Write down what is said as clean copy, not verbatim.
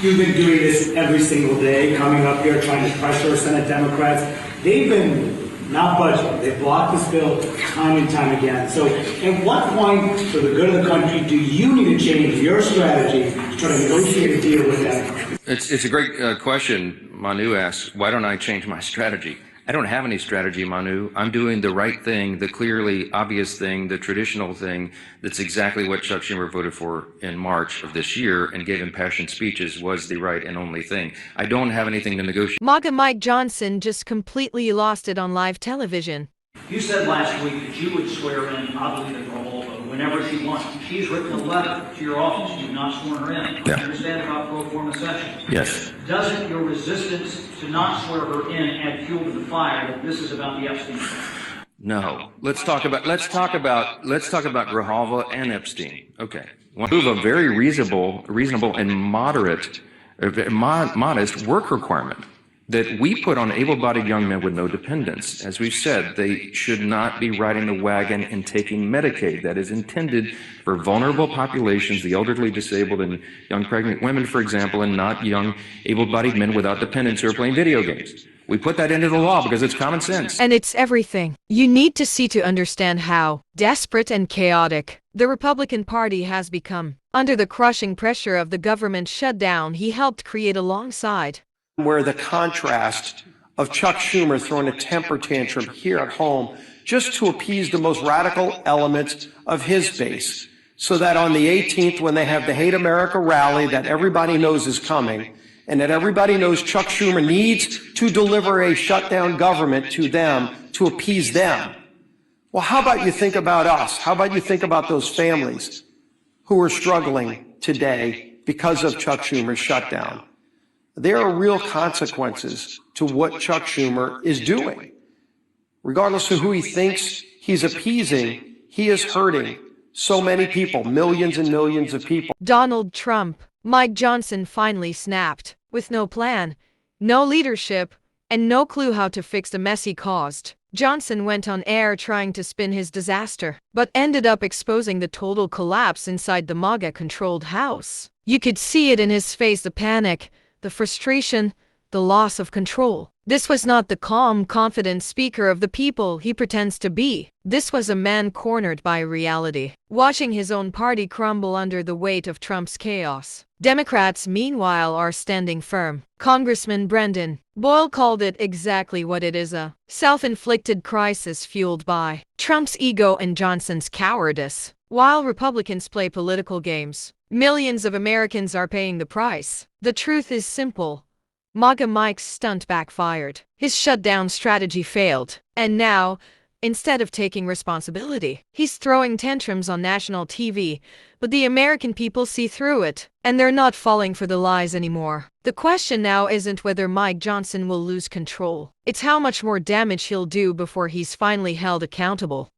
You've been doing this every single day, coming up here trying to pressure Senate Democrats. They've been not budging. They've blocked this bill time and time again. So at what point, for the good of the country, do you need to change your strategy to try to negotiate a deal with them? It's a great question. Manu asks, why don't I change my strategy? I don't have any strategy, Manu. I'm doing the right thing, the clearly obvious thing, the traditional thing. That's exactly what Chuck Schumer voted for in March of this year and gave impassioned speeches was the right and only thing. I don't have anything to negotiate. MAGA Mike Johnson just completely lost it on live television. You said last week that you would swear in Adelina Grijalva whenever she wants. She's written a letter to your office. You've not sworn her in. Yeah. I understand about pro forma session. Yes. Doesn't your resistance to not swear her in add fuel to the fire that this is about the Epstein? No. Let's talk about Grijalva and Epstein. Okay. One of a very reasonable and modest work requirement that we put on able-bodied young men with no dependents. As we've said, they should not be riding the wagon and taking Medicaid. That is intended for vulnerable populations, the elderly, disabled, and young pregnant women, for example, and not young able-bodied men without dependents who are playing video games. We put that into the law because it's common sense. And it's everything you need to see to understand how desperate and chaotic the Republican Party has become. Under the crushing pressure of the government shutdown he helped create alongside, where the contrast of Chuck Schumer throwing a temper tantrum here at home just to appease the most radical elements of his base, so that on the 18th, when they have the Hate America rally that everybody knows is coming, and that everybody knows Chuck Schumer needs to deliver a shutdown government to them to appease them. Well, how about you think about us? How about you think about those families who are struggling today because of Chuck Schumer's shutdown? There are real consequences to what Chuck Schumer is doing. Regardless of who he thinks he's appeasing, he is hurting so many people, millions and millions of people. Donald Trump, Mike Johnson finally snapped. With no plan, no leadership, and no clue how to fix the mess he caused, Johnson went on air trying to spin his disaster, but ended up exposing the total collapse inside the MAGA-controlled house. You could see it in his face, the panic, the frustration, the loss of control. This was not the calm, confident speaker of the people he pretends to be. This was a man cornered by reality, watching his own party crumble under the weight of Trump's chaos. Democrats, meanwhile, are standing firm. Congressman Brendan Boyle called it exactly what it is, a self-inflicted crisis fueled by Trump's ego and Johnson's cowardice. While Republicans play political games, millions of Americans are paying the price. The truth is simple. MAGA Mike's stunt backfired. His shutdown strategy failed. And now, instead of taking responsibility, he's throwing tantrums on national TV. But the American people see through it, and they're not falling for the lies anymore. The question now isn't whether Mike Johnson will lose control. It's how much more damage he'll do before he's finally held accountable.